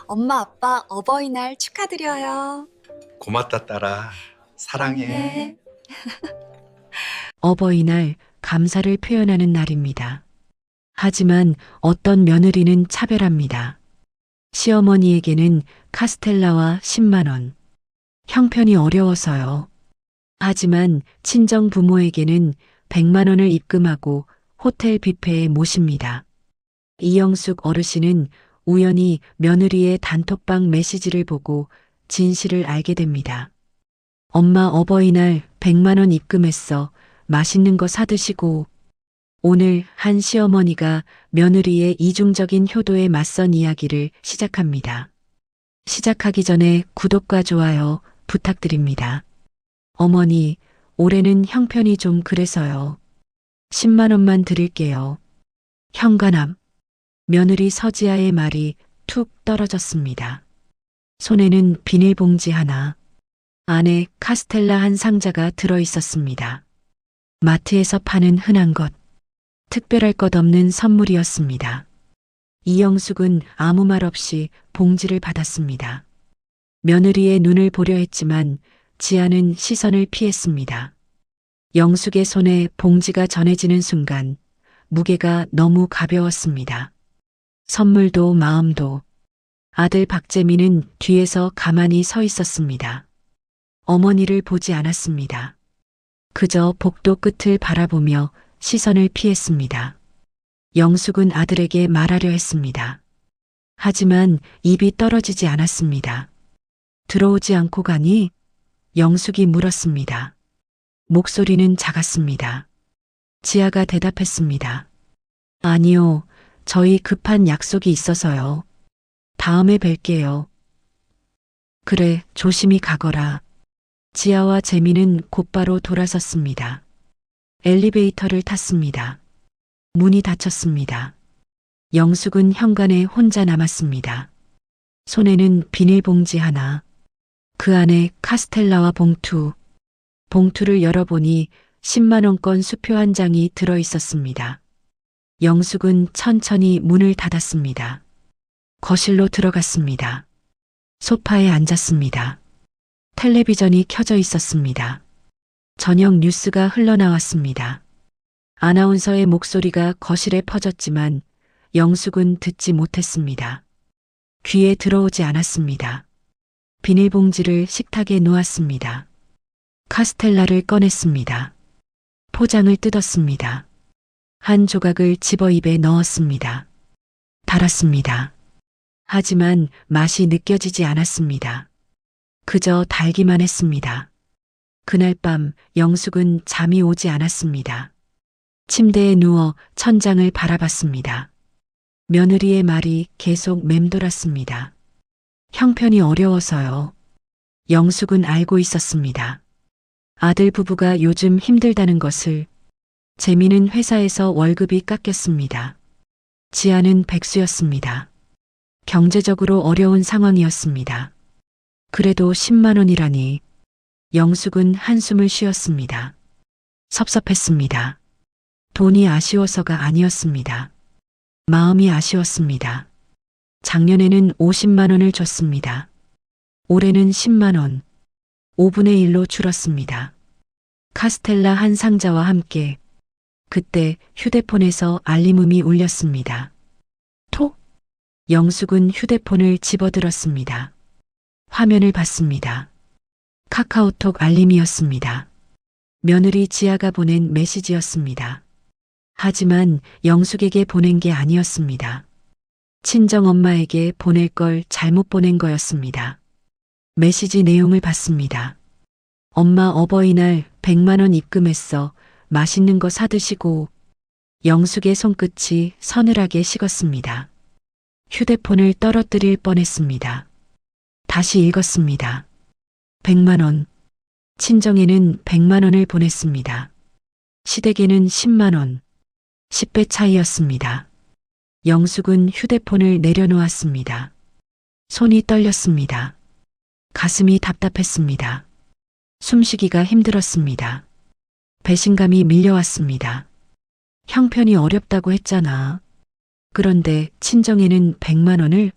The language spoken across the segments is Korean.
엄마, 아빠 어버이날 축하드려요. 고맙다, 딸아. 사랑해. 네. 어버이날 감사를 표현하는 날입니다. 하지만 어떤 며느리는 차별합니다. 시어머니에게는 카스텔라와 10만 원. 형편이 어려워서요. 하지만 친정 부모에게는 100만 원을 입금하고 호텔 뷔페에 모십니다. 이영숙 어르신은 우연히 며느리의 단톡방 메시지를 보고 진실을 알게 됩니다. 엄마 어버이날 100만 원 입금했어. 맛있는 거 사드시고. 오늘 한 시어머니가 며느리의 이중적인 효도에 맞선 이야기를 시작합니다. 시작하기 전에 구독과 좋아요 부탁드립니다. 어머니, 올해는 형편이 좀 그래서요. 10만 원만 드릴게요. 현관앞. 며느리 서지아의 말이 툭 떨어졌습니다. 손에는 비닐봉지 하나, 안에 카스텔라 한 상자가 들어 있었습니다. 마트에서 파는 흔한 것, 특별할 것 없는 선물이었습니다. 이영숙은 아무 말 없이 봉지를 받았습니다. 며느리의 눈을 보려 했지만 지아는 시선을 피했습니다. 영숙의 손에 봉지가 전해지는 순간 무게가 너무 가벼웠습니다. 선물도 마음도. 아들 박재민은 뒤에서 가만히 서 있었습니다. 어머니를 보지 않았습니다. 그저 복도 끝을 바라보며 시선을 피했습니다. 영숙은 아들에게 말하려 했습니다. 하지만 입이 떨어지지 않았습니다. 들어오지 않고 가니? 영숙이 물었습니다. 목소리는 작았습니다. 지아가 대답했습니다. 아니요, 저희 급한 약속이 있어서요. 다음에 뵐게요. 그래, 조심히 가거라. 지아와 재민은 곧바로 돌아섰습니다. 엘리베이터를 탔습니다. 문이 닫혔습니다. 영숙은 현관에 혼자 남았습니다. 손에는 비닐봉지 하나, 그 안에 카스텔라와 봉투. 봉투를 열어보니 10만 원권 수표 한 장이 들어 있었습니다. 영숙은 천천히 문을 닫았습니다. 거실로 들어갔습니다. 소파에 앉았습니다. 텔레비전이 켜져 있었습니다. 저녁 뉴스가 흘러나왔습니다. 아나운서의 목소리가 거실에 퍼졌지만 영숙은 듣지 못했습니다. 귀에 들어오지 않았습니다. 비닐봉지를 식탁에 놓았습니다. 카스텔라를 꺼냈습니다. 포장을 뜯었습니다. 한 조각을 집어 입에 넣었습니다. 달았습니다. 하지만 맛이 느껴지지 않았습니다. 그저 달기만 했습니다. 그날 밤 영숙은 잠이 오지 않았습니다. 침대에 누워 천장을 바라봤습니다. 며느리의 말이 계속 맴돌았습니다. 형편이 어려워서요. 영숙은 알고 있었습니다. 아들 부부가 요즘 힘들다는 것을. 재민은 회사에서 월급이 깎였습니다. 지아는 백수였습니다. 경제적으로 어려운 상황이었습니다. 그래도 10만 원이라니. 영숙은 한숨을 쉬었습니다. 섭섭했습니다. 돈이 아쉬워서가 아니었습니다. 마음이 아쉬웠습니다. 작년에는 50만 원을 줬습니다. 올해는 10만 원, 5분의 1로 줄었습니다. 카스텔라 한 상자와 함께 그때 휴대폰에서 알림음이 울렸습니다. 톡! 영숙은 휴대폰을 집어들었습니다. 화면을 봤습니다. 카카오톡 알림이었습니다. 며느리 지아가 보낸 메시지였습니다. 하지만 영숙에게 보낸 게 아니었습니다. 친정엄마에게 보낼 걸 잘못 보낸 거였습니다. 메시지 내용을 봤습니다. 엄마 어버이날 100만 원 입금했어. 맛있는 거 사드시고. 영숙의 손끝이 서늘하게 식었습니다. 휴대폰을 떨어뜨릴 뻔했습니다. 다시 읽었습니다. 100만 원. 친정에는 100만 원을 보냈습니다. 시댁에는 10만 원. 10배 차이였습니다. 영숙은 휴대폰을 내려놓았습니다. 손이 떨렸습니다. 가슴이 답답했습니다. 숨쉬기가 힘들었습니다. 배신감이 밀려왔습니다. 형편이 어렵다고 했잖아. 그런데 친정에는 100만 원을?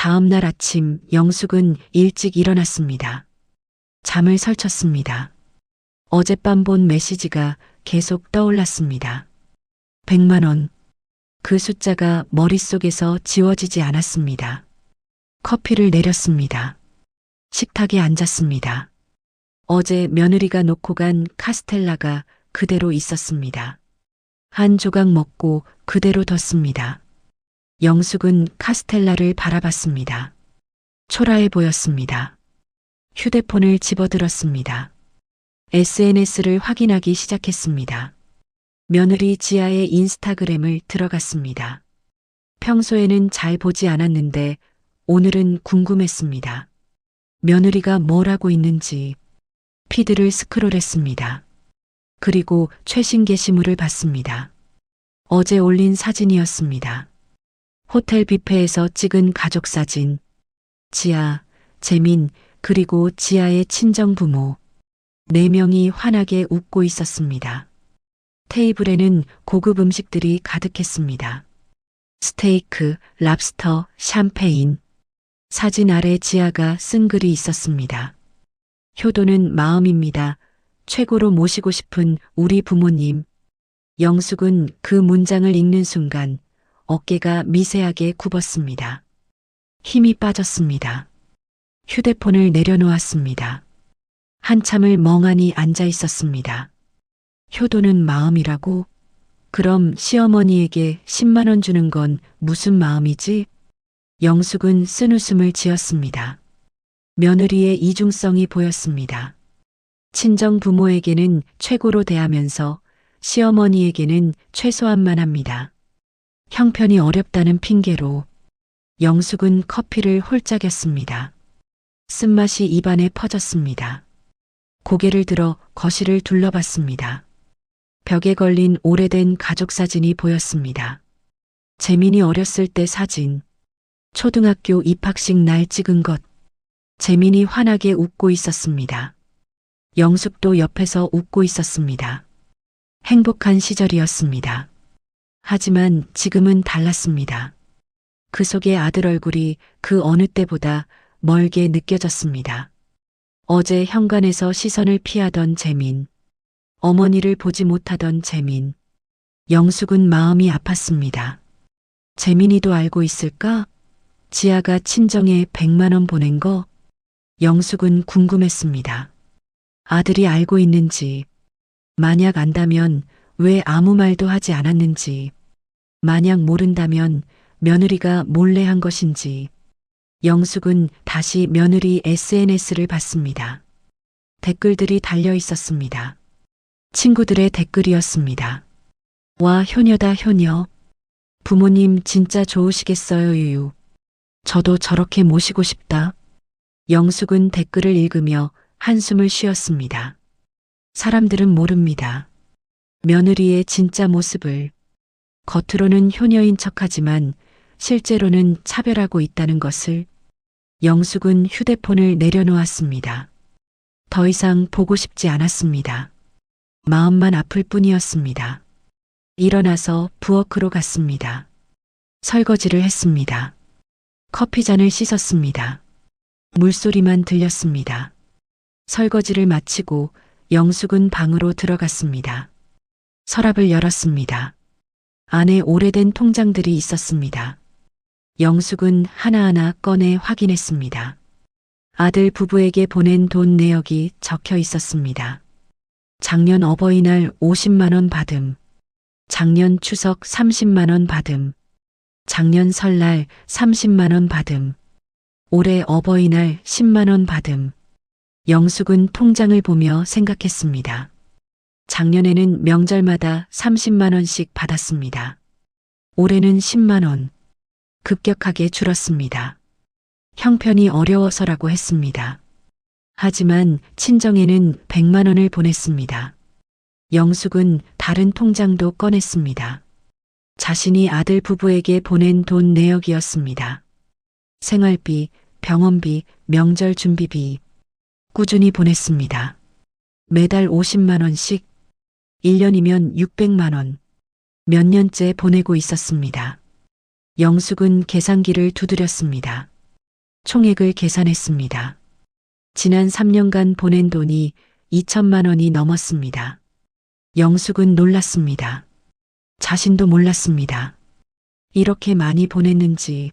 다음 날 아침 영숙은 일찍 일어났습니다. 잠을 설쳤습니다. 어젯밤 본 메시지가 계속 떠올랐습니다. 100만 원. 그 숫자가 머릿속에서 지워지지 않았습니다. 커피를 내렸습니다. 식탁에 앉았습니다. 어제 며느리가 놓고 간 카스텔라가 그대로 있었습니다. 한 조각 먹고 그대로 뒀습니다. 영숙은 카스텔라를 바라봤습니다. 초라해 보였습니다. 휴대폰을 집어들었습니다. SNS를 확인하기 시작했습니다. 며느리 지아의 인스타그램을 들어갔습니다. 평소에는 잘 보지 않았는데 오늘은 궁금했습니다. 며느리가 뭘 하고 있는지 피드를 스크롤했습니다. 그리고 최신 게시물을 봤습니다. 어제 올린 사진이었습니다. 호텔 뷔페에서 찍은 가족 사진. 지아, 재민, 그리고 지아의 친정 부모. 4명이 환하게 웃고 있었습니다. 테이블에는 고급 음식들이 가득했습니다. 스테이크, 랍스터, 샴페인. 사진 아래 지아가 쓴 글이 있었습니다. 효도는 마음입니다. 최고로 모시고 싶은 우리 부모님. 영숙은 그 문장을 읽는 순간 어깨가 미세하게 굽었습니다. 힘이 빠졌습니다. 휴대폰을 내려놓았습니다. 한참을 멍하니 앉아 있었습니다. 효도는 마음이라고? 그럼 시어머니에게 10만 원 주는 건 무슨 마음이지? 영숙은 쓴웃음을 지었습니다. 며느리의 이중성이 보였습니다. 친정 부모에게는 최고로 대하면서 시어머니에게는 최소한만 합니다. 형편이 어렵다는 핑계로 영숙은 커피를 홀짝였습니다. 쓴맛이 입안에 퍼졌습니다. 고개를 들어 거실을 둘러봤습니다. 벽에 걸린 오래된 가족 사진이 보였습니다. 재민이 어렸을 때 사진, 초등학교 입학식 날 찍은 것. 재민이 환하게 웃고 있었습니다. 영숙도 옆에서 웃고 있었습니다. 행복한 시절이었습니다. 하지만 지금은 달랐습니다. 그 속의 아들 얼굴이 그 어느 때보다 멀게 느껴졌습니다. 어제 현관에서 시선을 피하던 재민, 어머니를 보지 못하던 재민. 영숙은 마음이 아팠습니다. 재민이도 알고 있을까? 지아가 친정에 100만 원 보낸 거? 영숙은 궁금했습니다. 아들이 알고 있는지, 만약 안다면 왜 아무 말도 하지 않았는지, 만약 모른다면 며느리가 몰래 한 것인지. 영숙은 다시 며느리 SNS를 봤습니다. 댓글들이 달려 있었습니다. 친구들의 댓글이었습니다. 와, 효녀다, 효녀. 부모님 진짜 좋으시겠어요, 유유. 저도 저렇게 모시고 싶다. 영숙은 댓글을 읽으며 한숨을 쉬었습니다. 사람들은 모릅니다. 며느리의 진짜 모습을. 겉으로는 효녀인 척하지만 실제로는 차별하고 있다는 것을. 영숙은 휴대폰을 내려놓았습니다. 더 이상 보고 싶지 않았습니다. 마음만 아플 뿐이었습니다. 일어나서 부엌으로 갔습니다. 설거지를 했습니다. 커피잔을 씻었습니다. 물소리만 들렸습니다. 설거지를 마치고 영숙은 방으로 들어갔습니다. 서랍을 열었습니다. 안에 오래된 통장들이 있었습니다. 영숙은 하나하나 꺼내 확인했습니다. 아들 부부에게 보낸 돈 내역이 적혀 있었습니다. 작년 어버이날 50만 원 받음. 작년 추석 30만 원 받음. 작년 설날 30만 원 받음. 올해 어버이날 10만 원 받음. 영숙은 통장을 보며 생각했습니다. 작년에는 명절마다 30만 원씩 받았습니다. 올해는 10만 원. 급격하게 줄었습니다. 형편이 어려워서라고 했습니다. 하지만 친정에는 100만 원을 보냈습니다. 영숙은 다른 통장도 꺼냈습니다. 자신이 아들 부부에게 보낸 돈 내역이었습니다. 생활비, 병원비, 명절 준비비. 꾸준히 보냈습니다. 매달 50만 원씩, 1년이면 600만 원. 몇 년째 보내고 있었습니다. 영숙은 계산기를 두드렸습니다. 총액을 계산했습니다. 지난 3년간 보낸 돈이 2천만 원이 넘었습니다. 영숙은 놀랐습니다. 자신도 몰랐습니다. 이렇게 많이 보냈는지,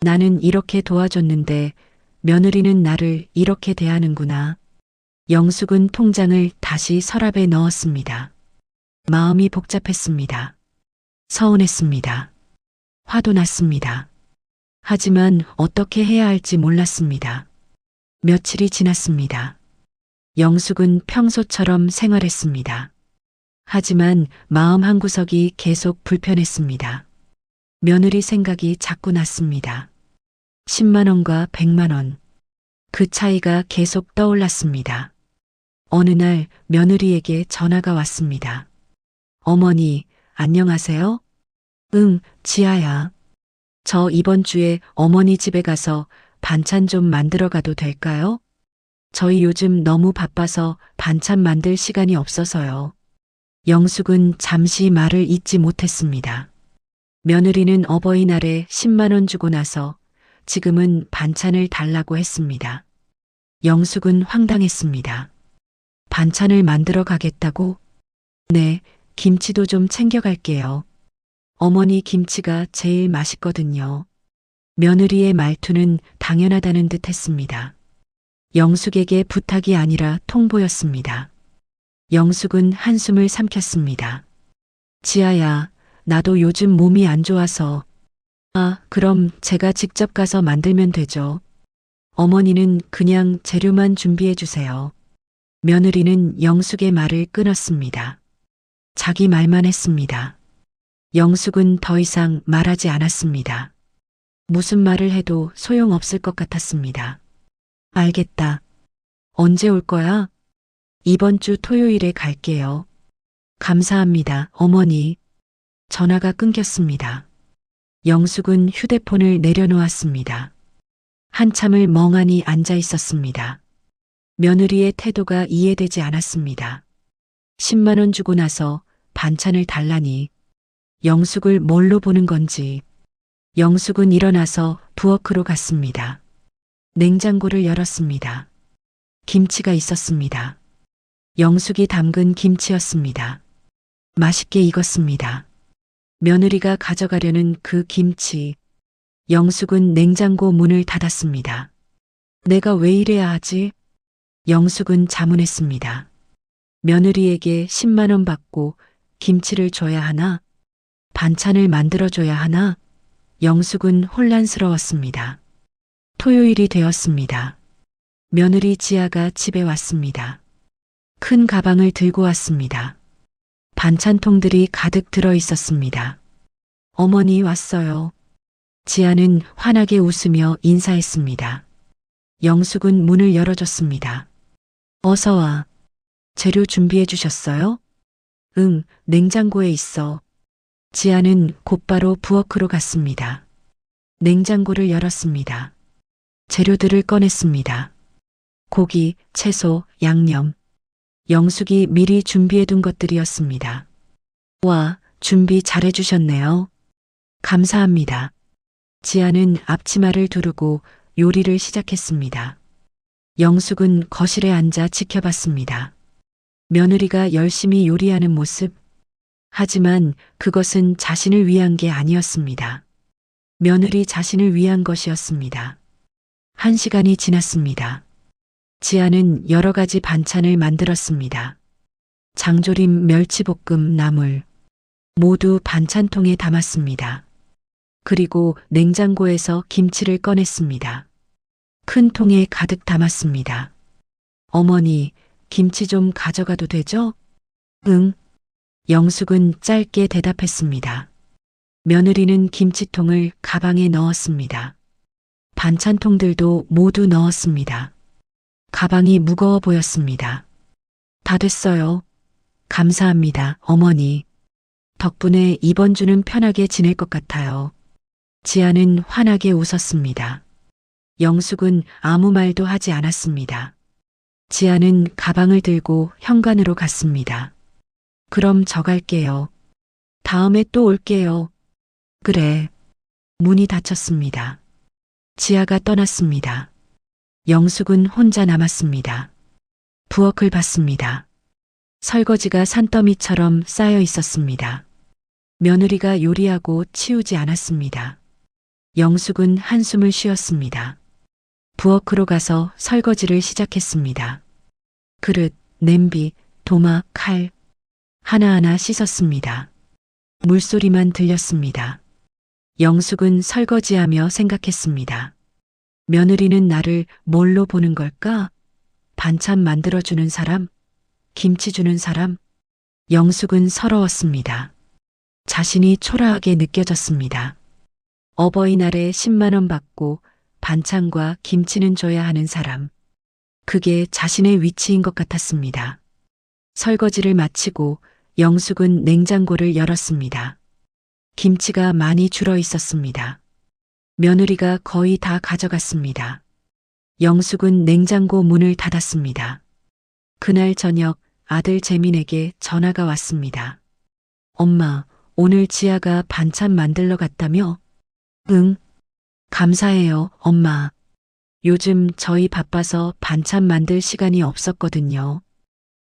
나는 이렇게 도와줬는데 며느리는 나를 이렇게 대하는구나. 영숙은 통장을 다시 서랍에 넣었습니다. 마음이 복잡했습니다. 서운했습니다. 화도 났습니다. 하지만 어떻게 해야 할지 몰랐습니다. 며칠이 지났습니다. 영숙은 평소처럼 생활했습니다. 하지만 마음 한구석이 계속 불편했습니다. 며느리 생각이 자꾸 났습니다. 10만 원과 100만 원. 그 차이가 계속 떠올랐습니다. 어느 날 며느리에게 전화가 왔습니다. 어머니, 안녕하세요? 응, 지아야. 저 이번 주에 어머니 집에 가서 반찬 좀 만들어 가도 될까요? 저희 요즘 너무 바빠서 반찬 만들 시간이 없어서요. 영숙은 잠시 말을 잇지 못했습니다. 며느리는 어버이날에 10만 원 주고 나서 지금은 반찬을 달라고 했습니다. 영숙은 황당했습니다. 반찬을 만들어 가겠다고? 네, 김치도 좀 챙겨갈게요. 어머니 김치가 제일 맛있거든요. 며느리의 말투는 당연하다는 듯 했습니다. 영숙에게 부탁이 아니라 통보였습니다. 영숙은 한숨을 삼켰습니다. 지아야, 나도 요즘 몸이 안 좋아서. 아, 그럼 제가 직접 가서 만들면 되죠. 어머니는 그냥 재료만 준비해 주세요. 며느리는 영숙의 말을 끊었습니다. 자기 말만 했습니다. 영숙은 더 이상 말하지 않았습니다. 무슨 말을 해도 소용없을 것 같았습니다. 알겠다. 언제 올 거야? 이번 주 토요일에 갈게요. 감사합니다, 어머니. 전화가 끊겼습니다. 영숙은 휴대폰을 내려놓았습니다. 한참을 멍하니 앉아 있었습니다. 며느리의 태도가 이해되지 않았습니다. 10만 원 주고 나서 반찬을 달라니 영숙을 뭘로 보는 건지. 영숙은 일어나서 부엌으로 갔습니다. 냉장고를 열었습니다. 김치가 있었습니다. 영숙이 담근 김치였습니다. 맛있게 익었습니다. 며느리가 가져가려는 그 김치. 영숙은 냉장고 문을 닫았습니다. 내가 왜 이래야 하지? 영숙은 자문했습니다. 며느리에게 10만 원 받고 김치를 줘야 하나? 반찬을 만들어줘야 하나? 영숙은 혼란스러웠습니다. 토요일이 되었습니다. 며느리 지아가 집에 왔습니다. 큰 가방을 들고 왔습니다. 반찬통들이 가득 들어 있었습니다. 어머니 왔어요. 지아는 환하게 웃으며 인사했습니다. 영숙은 문을 열어줬습니다. 어서 와. 재료 준비해 주셨어요? 응, 냉장고에 있어. 지아는 곧바로 부엌으로 갔습니다. 냉장고를 열었습니다. 재료들을 꺼냈습니다. 고기, 채소, 양념. 영숙이 미리 준비해둔 것들이었습니다. 와, 준비 잘해주셨네요. 감사합니다. 지아는 앞치마를 두르고 요리를 시작했습니다. 영숙은 거실에 앉아 지켜봤습니다. 며느리가 열심히 요리하는 모습. 하지만 그것은 자신을 위한 게 아니었습니다. 며느리 자신을 위한 것이었습니다. 1시간이 지났습니다. 지아는 여러 가지 반찬을 만들었습니다. 장조림, 멸치볶음, 나물. 모두 반찬통에 담았습니다. 그리고 냉장고에서 김치를 꺼냈습니다. 큰 통에 가득 담았습니다. 어머니, 김치 좀 가져가도 되죠? 응. 영숙은 짧게 대답했습니다. 며느리는 김치통을 가방에 넣었습니다. 반찬통들도 모두 넣었습니다. 가방이 무거워 보였습니다. 다 됐어요. 감사합니다, 어머니. 덕분에 이번 주는 편하게 지낼 것 같아요. 지아는 환하게 웃었습니다. 영숙은 아무 말도 하지 않았습니다. 지아는 가방을 들고 현관으로 갔습니다. 그럼 저 갈게요. 다음에 또 올게요. 그래. 문이 닫혔습니다. 지아가 떠났습니다. 영숙은 혼자 남았습니다. 부엌을 봤습니다. 설거지가 산더미처럼 쌓여 있었습니다. 며느리가 요리하고 치우지 않았습니다. 영숙은 한숨을 쉬었습니다. 부엌으로 가서 설거지를 시작했습니다. 그릇, 냄비, 도마, 칼 하나하나 씻었습니다. 물소리만 들렸습니다. 영숙은 설거지하며 생각했습니다. 며느리는 나를 뭘로 보는 걸까? 반찬 만들어주는 사람? 김치 주는 사람? 영숙은 서러웠습니다. 자신이 초라하게 느껴졌습니다. 어버이날에 10만 원 받고 반찬과 김치는 줘야 하는 사람. 그게 자신의 위치인 것 같았습니다. 설거지를 마치고 영숙은 냉장고를 열었습니다. 김치가 많이 줄어 있었습니다. 며느리가 거의 다 가져갔습니다. 영숙은 냉장고 문을 닫았습니다. 그날 저녁 아들 재민에게 전화가 왔습니다. 엄마, 오늘 지아가 반찬 만들러 갔다며? 응. 감사해요, 엄마. 요즘 저희 바빠서 반찬 만들 시간이 없었거든요.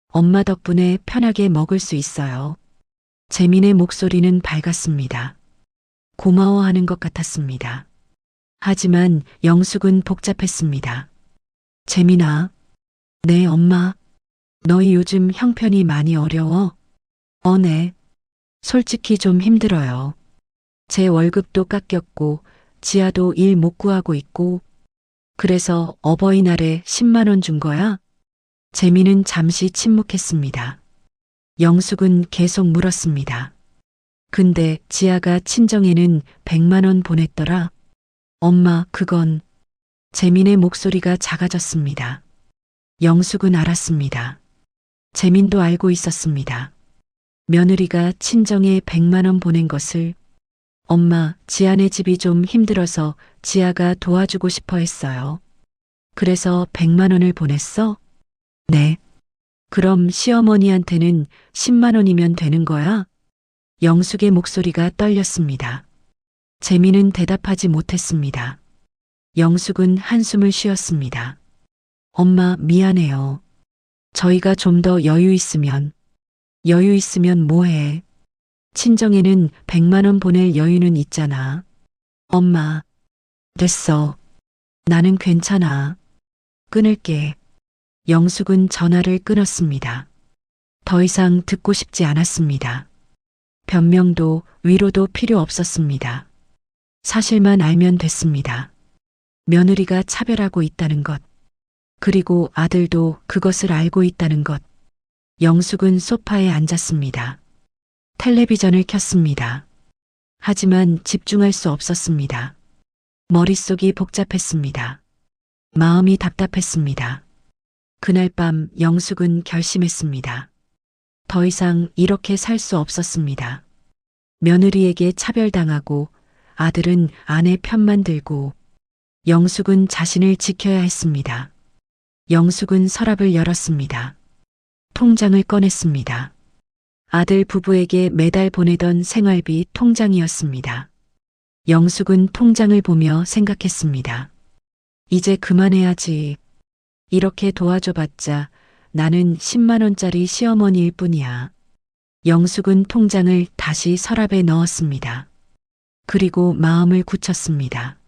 엄마 덕분에 편하게 먹을 수 있어요. 재민의 목소리는 밝았습니다. 고마워하는 것 같았습니다. 하지만 영숙은 복잡했습니다. 재민아. 네, 엄마. 너희 요즘 형편이 많이 어려워? 네. 솔직히 좀 힘들어요. 제 월급도 깎였고 지아도 일 못 구하고 있고 그래서 어버이날에 10만 원 준 거야? 재민은 잠시 침묵했습니다. 영숙은 계속 물었습니다. 근데 지아가 친정에는 100만 원 보냈더라. 엄마, 그건... 재민의 목소리가 작아졌습니다. 영숙은 알았습니다. 재민도 알고 있었습니다. 며느리가 친정에 100만 원 보낸 것을. 엄마, 지아네 집이 좀 힘들어서 지아가 도와주고 싶어 했어요. 그래서 100만 원을 보냈어? 네. 그럼 시어머니한테는 10만 원이면 되는 거야? 영숙의 목소리가 떨렸습니다. 재민은 대답하지 못했습니다. 영숙은 한숨을 쉬었습니다. 엄마, 미안해요. 저희가 좀 더 여유 있으면 뭐해? 친정에는 100만 원 보낼 여유는 있잖아. 엄마, 됐어. 나는 괜찮아. 끊을게. 영숙은 전화를 끊었습니다. 더 이상 듣고 싶지 않았습니다. 변명도 위로도 필요 없었습니다. 사실만 알면 됐습니다. 며느리가 차별하고 있다는 것, 그리고 아들도 그것을 알고 있다는 것. 영숙은 소파에 앉았습니다. 텔레비전을 켰습니다. 하지만 집중할 수 없었습니다. 머릿속이 복잡했습니다. 마음이 답답했습니다. 그날 밤 영숙은 결심했습니다. 더 이상 이렇게 살 수 없었습니다. 며느리에게 차별당하고 아들은 아내 편만 들고 영숙은 자신을 지켜야 했습니다. 영숙은 서랍을 열었습니다. 통장을 꺼냈습니다. 아들 부부에게 매달 보내던 생활비 통장이었습니다. 영숙은 통장을 보며 생각했습니다. 이제 그만해야지. 이렇게 도와줘봤자 나는 10만 원짜리 시어머니일 뿐이야. 영숙은 통장을 다시 서랍에 넣었습니다. 그리고 마음을 굳혔습니다.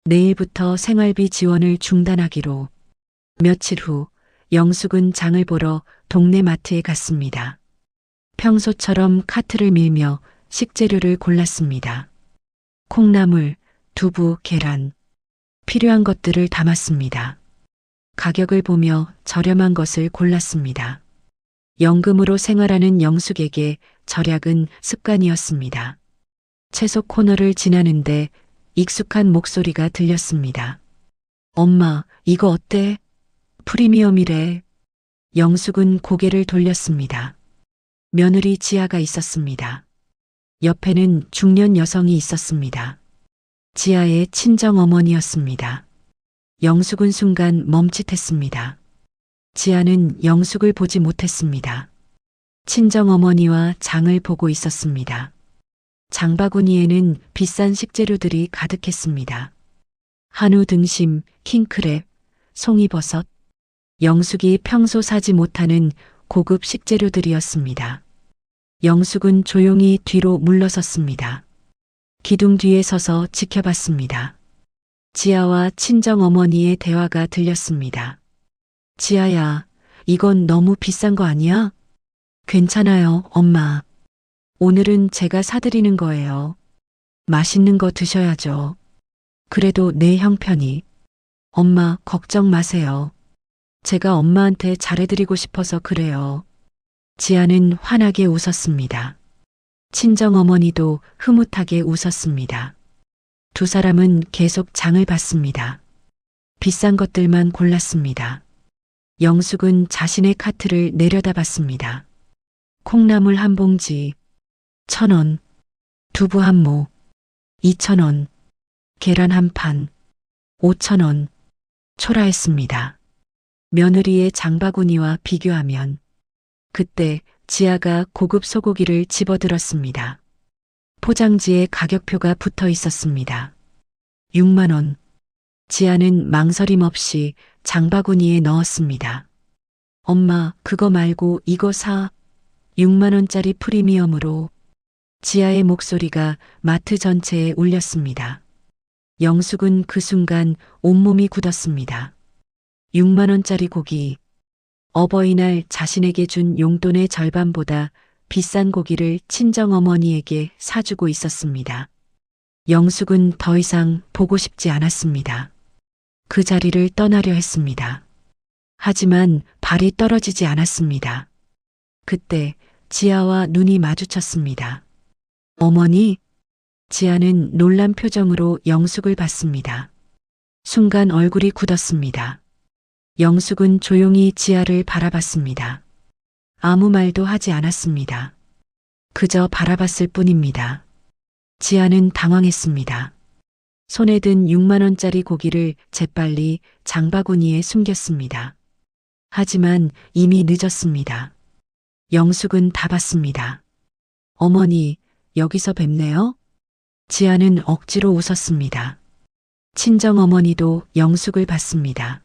내일부터 생활비 지원을 중단하기로. 며칠 후 영숙은 장을 보러 동네 마트에 갔습니다. 평소처럼 카트를 밀며 식재료를 골랐습니다. 콩나물, 두부, 계란, 필요한 것들을 담았습니다. 가격을 보며 저렴한 것을 골랐습니다. 연금으로 생활하는 영숙에게 절약은 습관이었습니다. 채소 코너를 지나는데 익숙한 목소리가 들렸습니다. 엄마, 이거 어때? 프리미엄이래. 영숙은 고개를 돌렸습니다. 며느리 지아가 있었습니다. 옆에는 중년 여성이 있었습니다. 지아의 친정 어머니였습니다. 영숙은 순간 멈칫했습니다. 지아는 영숙을 보지 못했습니다. 친정 어머니와 장을 보고 있었습니다. 장바구니에는 비싼 식재료들이 가득했습니다. 한우 등심, 킹크랩, 송이버섯, 영숙이 평소 사지 못하는 고급 식재료들이었습니다. 영숙은 조용히 뒤로 물러섰습니다. 기둥 뒤에 서서 지켜봤습니다. 지아와 친정어머니의 대화가 들렸습니다. 지아야, 이건 너무 비싼 거 아니야? 괜찮아요, 엄마. 오늘은 제가 사드리는 거예요. 맛있는 거 드셔야죠. 그래도 내 형편이. 엄마, 걱정 마세요. 제가 엄마한테 잘해드리고 싶어서 그래요. 지아는 환하게 웃었습니다. 친정어머니도 흐뭇하게 웃었습니다. 두 사람은 계속 장을 봤습니다. 비싼 것들만 골랐습니다. 영숙은 자신의 카트를 내려다봤습니다. 콩나물 한 봉지, 1,000원, 두부 한 모, 2,000원, 계란 한 판, 5,000원, 초라했습니다. 며느리의 장바구니와 비교하면 그때 지아가 고급 소고기를 집어들었습니다. 포장지에 가격표가 붙어 있었습니다. 6만 원. 지아는 망설임 없이 장바구니에 넣었습니다. 엄마, 그거 말고 이거 사. 6만 원짜리 프리미엄으로. 지아의 목소리가 마트 전체에 울렸습니다. 영숙은 그 순간 온몸이 굳었습니다. 6만 원짜리 고기. 어버이날 자신에게 준 용돈의 절반보다 비싼 고기를 친정어머니에게 사주고 있었습니다. 영숙은 더 이상 보고 싶지 않았습니다. 그 자리를 떠나려 했습니다. 하지만 발이 떨어지지 않았습니다. 그때 지아와 눈이 마주쳤습니다. 어머니? 지아는 놀란 표정으로 영숙을 봤습니다. 순간 얼굴이 굳었습니다. 영숙은 조용히 지아를 바라봤습니다. 아무 말도 하지 않았습니다. 그저 바라봤을 뿐입니다. 지아는 당황했습니다. 손에 든 6만 원짜리 고기를 재빨리 장바구니에 숨겼습니다. 하지만 이미 늦었습니다. 영숙은 다 봤습니다. 어머니, 여기서 뵙네요? 지아는 억지로 웃었습니다. 친정어머니도 영숙을 봤습니다.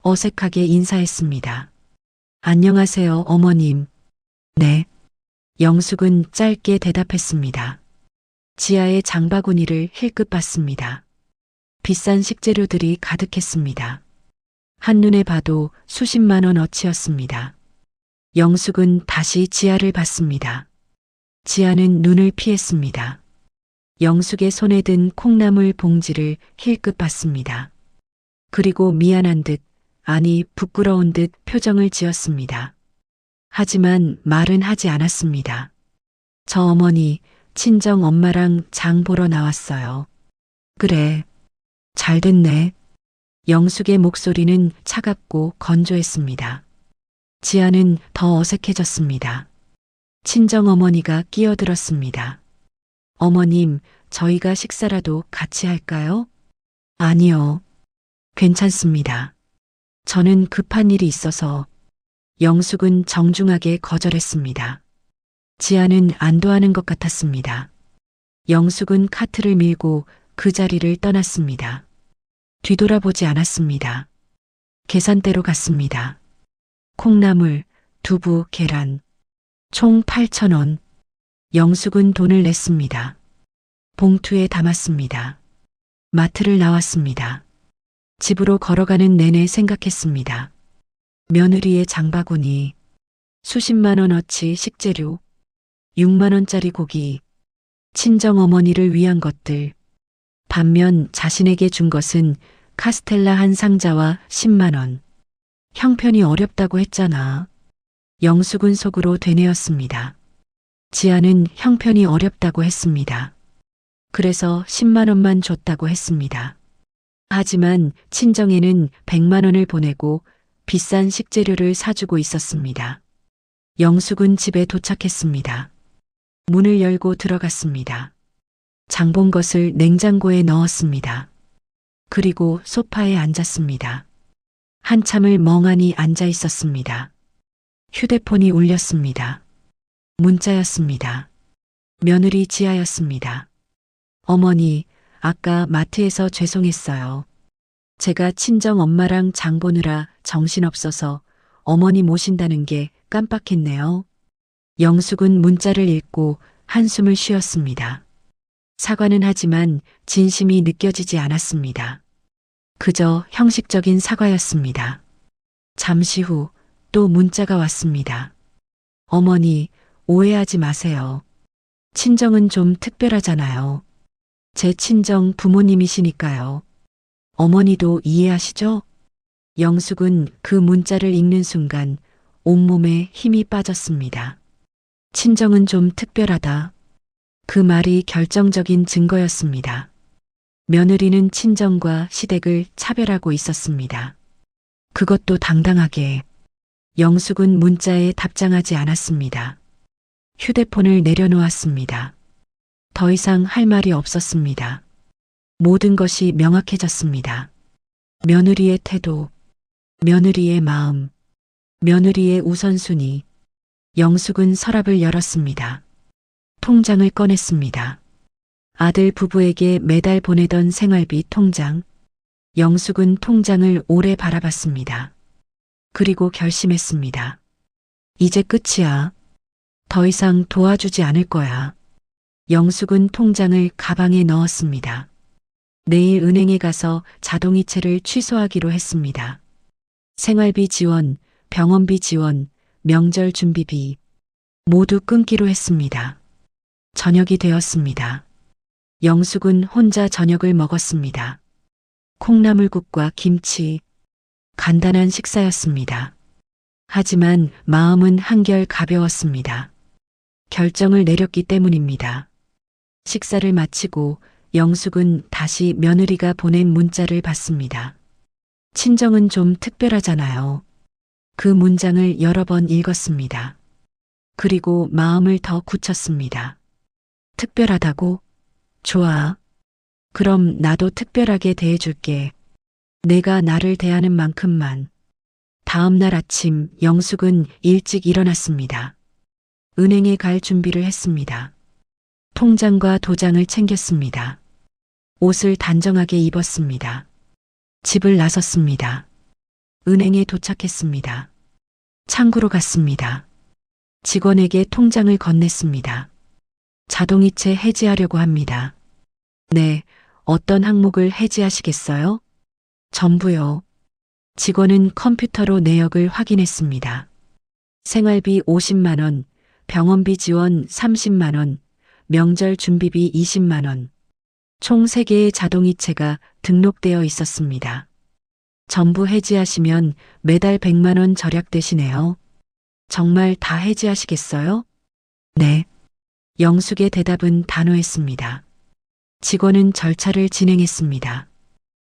어색하게 인사했습니다. 안녕하세요, 어머님. 네. 영숙은 짧게 대답했습니다. 지아의 장바구니를 힐끗 봤습니다. 비싼 식재료들이 가득했습니다. 한눈에 봐도 수십만 원어치였습니다. 영숙은 다시 지아를 봤습니다. 지아는 눈을 피했습니다. 영숙의 손에 든 콩나물 봉지를 힐끗 봤습니다. 그리고 미안한 듯, 아니 부끄러운 듯 표정을 지었습니다. 하지만 말은 하지 않았습니다. 저 어머니, 친정 엄마랑 장 보러 나왔어요. 그래, 잘 됐네. 영숙의 목소리는 차갑고 건조했습니다. 지아는 더 어색해졌습니다. 친정 어머니가 끼어들었습니다. 어머님, 저희가 식사라도 같이 할까요? 아니요. 괜찮습니다. 저는 급한 일이 있어서. 영숙은 정중하게 거절했습니다. 지아는 안도하는 것 같았습니다. 영숙은 카트를 밀고 그 자리를 떠났습니다. 뒤돌아보지 않았습니다. 계산대로 갔습니다. 콩나물, 두부, 계란, 총 8,000원. 영숙은 돈을 냈습니다. 봉투에 담았습니다. 마트를 나왔습니다. 집으로 걸어가는 내내 생각했습니다. 며느리의 장바구니, 수십만 원어치 식재료, 6만 원짜리 고기, 친정어머니를 위한 것들. 반면 자신에게 준 것은 카스텔라 한 상자와 10만 원. 형편이 어렵다고 했잖아. 영숙은 속으로 되뇌었습니다. 지아는 형편이 어렵다고 했습니다. 그래서 10만 원만 줬다고 했습니다. 하지만 친정에는 100만 원을 보내고 비싼 식재료를 사주고 있었습니다. 영숙은 집에 도착했습니다. 문을 열고 들어갔습니다. 장본 것을 냉장고에 넣었습니다. 그리고 소파에 앉았습니다. 한참을 멍하니 앉아 있었습니다. 휴대폰이 울렸습니다. 문자였습니다. 며느리 지아였습니다. 어머니, 아까 마트에서 죄송했어요. 제가 친정 엄마랑 장 보느라 정신없어서 어머니 모신다는 게 깜빡했네요. 영숙은 문자를 읽고 한숨을 쉬었습니다. 사과는 하지만 진심이 느껴지지 않았습니다. 그저 형식적인 사과였습니다. 잠시 후 또 문자가 왔습니다. 어머니, 오해하지 마세요. 친정은 좀 특별하잖아요. 제 친정 부모님이시니까요. 어머니도 이해하시죠? 영숙은 그 문자를 읽는 순간 온몸에 힘이 빠졌습니다. 친정은 좀 특별하다. 그 말이 결정적인 증거였습니다. 며느리는 친정과 시댁을 차별하고 있었습니다. 그것도 당당하게. 영숙은 문자에 답장하지 않았습니다. 휴대폰을 내려놓았습니다. 더 이상 할 말이 없었습니다. 모든 것이 명확해졌습니다. 며느리의 태도, 며느리의 마음, 며느리의 우선순위. 영숙은 서랍을 열었습니다. 통장을 꺼냈습니다. 아들 부부에게 매달 보내던 생활비 통장. 영숙은 통장을 오래 바라봤습니다. 그리고 결심했습니다. 이제 끝이야. 더 이상 도와주지 않을 거야. 영숙은 통장을 가방에 넣었습니다. 내일 은행에 가서 자동이체를 취소하기로 했습니다. 생활비 지원, 병원비 지원, 명절 준비비 모두 끊기로 했습니다. 저녁이 되었습니다. 영숙은 혼자 저녁을 먹었습니다. 콩나물국과 김치, 간단한 식사였습니다. 하지만 마음은 한결 가벼웠습니다. 결정을 내렸기 때문입니다. 식사를 마치고 영숙은 다시 며느리가 보낸 문자를 봤습니다. 친정은 좀 특별하잖아요. 그 문장을 여러 번 읽었습니다. 그리고 마음을 더 굳혔습니다. 특별하다고? 좋아. 그럼 나도 특별하게 대해줄게. 내가 나를 대하는 만큼만. 다음 날 아침 영숙은 일찍 일어났습니다. 은행에 갈 준비를 했습니다. 통장과 도장을 챙겼습니다. 옷을 단정하게 입었습니다. 집을 나섰습니다. 은행에 도착했습니다. 창구로 갔습니다. 직원에게 통장을 건넸습니다. 자동이체 해지하려고 합니다. 네, 어떤 항목을 해지하시겠어요? 전부요. 직원은 컴퓨터로 내역을 확인했습니다. 생활비 50만 원, 병원비 지원 30만 원, 명절 준비비 20만 원. 총 3개의 자동이체가 등록되어 있었습니다. 전부 해지하시면 매달 100만 원 절약되시네요. 정말 다 해지하시겠어요? 네. 영숙의 대답은 단호했습니다. 직원은 절차를 진행했습니다.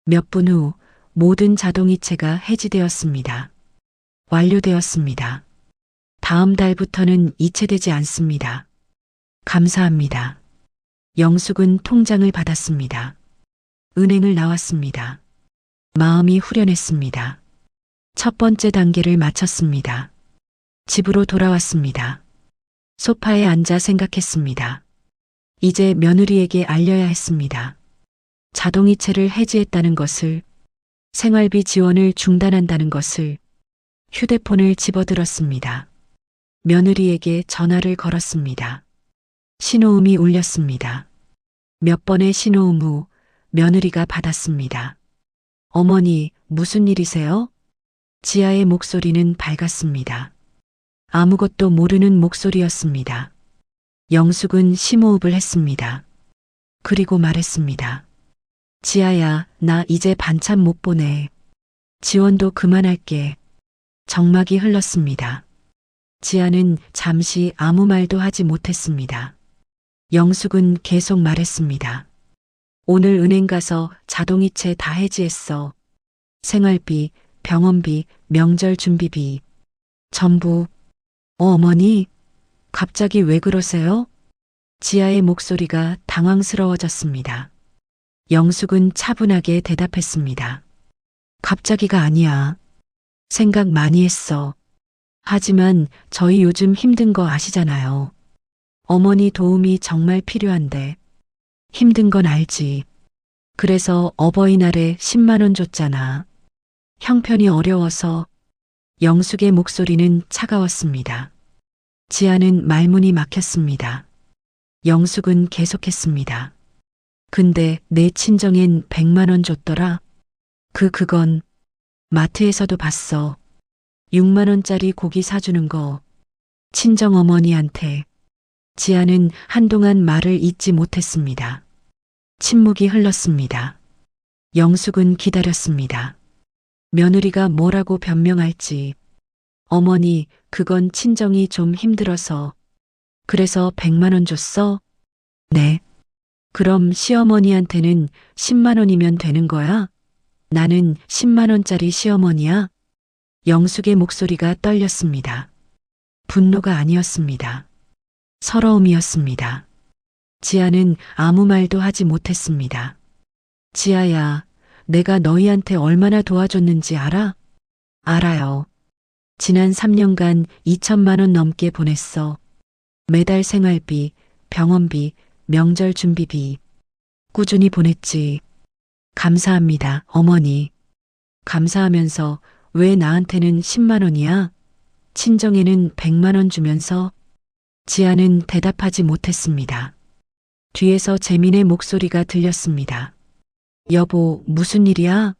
몇 분 후 모든 자동이체가 해지되었습니다. 완료되었습니다. 다음 달부터는 이체되지 않습니다. 감사합니다. 영숙은 통장을 받았습니다. 은행을 나왔습니다. 마음이 후련했습니다. 첫 번째 단계를 마쳤습니다. 집으로 돌아왔습니다. 소파에 앉아 생각했습니다. 이제 며느리에게 알려야 했습니다. 자동이체를 해지했다는 것을, 생활비 지원을 중단한다는 것을. 휴대폰을 집어들었습니다. 며느리에게 전화를 걸었습니다. 신호음이 울렸습니다. 몇 번의 신호음 후 며느리가 받았습니다. 어머니, 무슨 일이세요? 지아의 목소리는 밝았습니다. 아무것도 모르는 목소리였습니다. 영숙은 심호흡을 했습니다. 그리고 말했습니다. 지아야, 나 이제 반찬 못 보내. 지원도 그만할게. 정막이 흘렀습니다. 지아는 잠시 아무 말도 하지 못했습니다. 영숙은 계속 말했습니다. 오늘 은행 가서 자동이체 다 해지했어. 생활비, 병원비, 명절 준비비. 전부. 어머니, 갑자기 왜 그러세요? 지아의 목소리가 당황스러워졌습니다. 영숙은 차분하게 대답했습니다. 갑자기가 아니야. 생각 많이 했어. 하지만 저희 요즘 힘든 거 아시잖아요. 어머니 도움이 정말 필요한데. 힘든 건 알지. 그래서 어버이날에 10만 원 줬잖아. 형편이 어려워서. 영숙의 목소리는 차가웠습니다. 지아는 말문이 막혔습니다. 영숙은 계속했습니다. 근데 내 친정엔 100만 원 줬더라. 그건 마트에서도 봤어. 6만 원짜리 고기 사주는 거. 친정 어머니한테. 지아는 한동안 말을 잇지 못했습니다. 침묵이 흘렀습니다. 영숙은 기다렸습니다. 며느리가 뭐라고 변명할지. 어머니, 그건 친정이 좀 힘들어서. 그래서 100만 원 줬어? 네. 그럼 시어머니한테는 10만 원이면 되는 거야? 나는 10만 원짜리 시어머니야? 영숙의 목소리가 떨렸습니다. 분노가 아니었습니다. 서러움이었습니다. 지아는 아무 말도 하지 못했습니다. 지아야, 내가 너희한테 얼마나 도와줬는지 알아? 알아요. 지난 3년간 2천만 원 넘게 보냈어. 매달 생활비, 병원비, 명절 준비비. 꾸준히 보냈지. 감사합니다, 어머니. 감사하면서 왜 나한테는 10만 원이야? 친정에는 100만 원 주면서. 지아는 대답하지 못했습니다. 뒤에서 재민의 목소리가 들렸습니다. 여보, 무슨 일이야?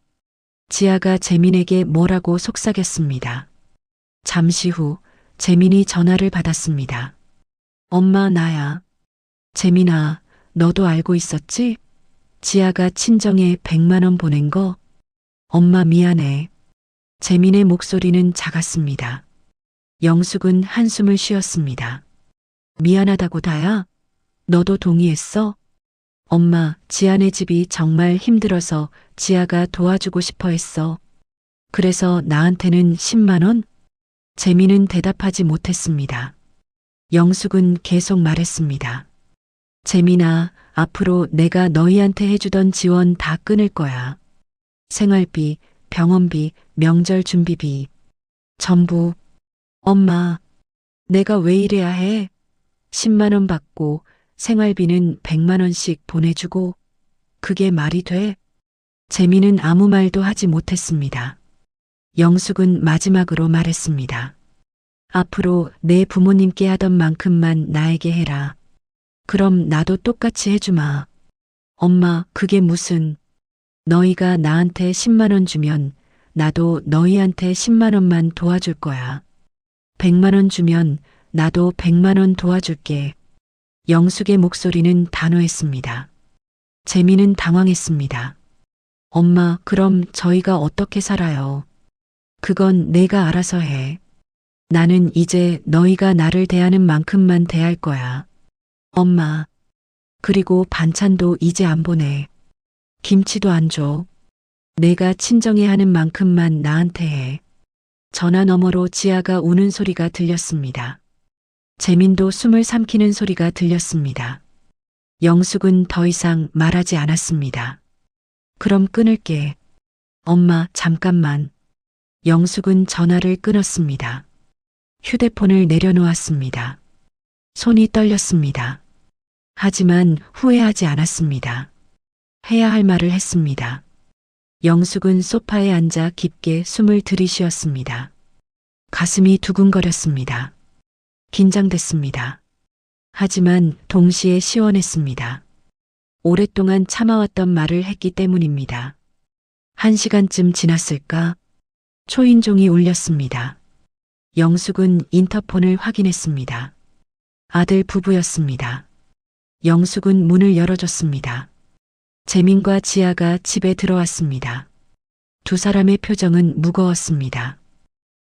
지아가 재민에게 뭐라고 속삭였습니다. 잠시 후 재민이 전화를 받았습니다. 엄마, 나야. 재민아, 너도 알고 있었지? 지아가 친정에 100만 원 보낸 거? 엄마 미안해. 재민의 목소리는 작았습니다. 영숙은 한숨을 쉬었습니다. 미안하다고 다야? 너도 동의했어? 엄마, 지아네 집이 정말 힘들어서 지아가 도와주고 싶어 했어. 그래서 나한테는 10만 원? 재민은 대답하지 못했습니다. 영숙은 계속 말했습니다. 재민아, 앞으로 내가 너희한테 해주던 지원 다 끊을 거야. 생활비, 병원비, 명절 준비비. 전부. 엄마, 내가 왜 이래야 해? 10만 원 받고 생활비는 100만 원씩 보내주고. 그게 말이 돼? 재민은 아무 말도 하지 못했습니다. 영숙은 마지막으로 말했습니다. 앞으로 내 부모님께 하던 만큼만 나에게 해라. 그럼 나도 똑같이 해주마. 엄마, 그게 무슨. 너희가 나한테 10만 원 주면 나도 너희한테 10만 원만 도와줄 거야. 100만 원 주면 나도 100만 원 도와줄게. 영숙의 목소리는 단호했습니다. 재민은 당황했습니다. 엄마, 그럼 저희가 어떻게 살아요? 그건 내가 알아서 해. 나는 이제 너희가 나를 대하는 만큼만 대할 거야. 엄마. 그리고 반찬도 이제 안 보내. 김치도 안 줘. 내가 친정에 하는 만큼만 나한테 해. 전화 너머로 지아가 우는 소리가 들렸습니다. 재민도 숨을 삼키는 소리가 들렸습니다. 영숙은 더 이상 말하지 않았습니다. 그럼 끊을게. 엄마, 잠깐만. 영숙은 전화를 끊었습니다. 휴대폰을 내려놓았습니다. 손이 떨렸습니다. 하지만 후회하지 않았습니다. 해야 할 말을 했습니다. 영숙은 소파에 앉아 깊게 숨을 들이쉬었습니다. 가슴이 두근거렸습니다. 긴장됐습니다. 하지만 동시에 시원했습니다. 오랫동안 참아왔던 말을 했기 때문입니다. 1시간쯤 지났을까? 초인종이 울렸습니다. 영숙은 인터폰을 확인했습니다. 아들 부부였습니다. 영숙은 문을 열어줬습니다. 재민과 지아가 집에 들어왔습니다. 두 사람의 표정은 무거웠습니다.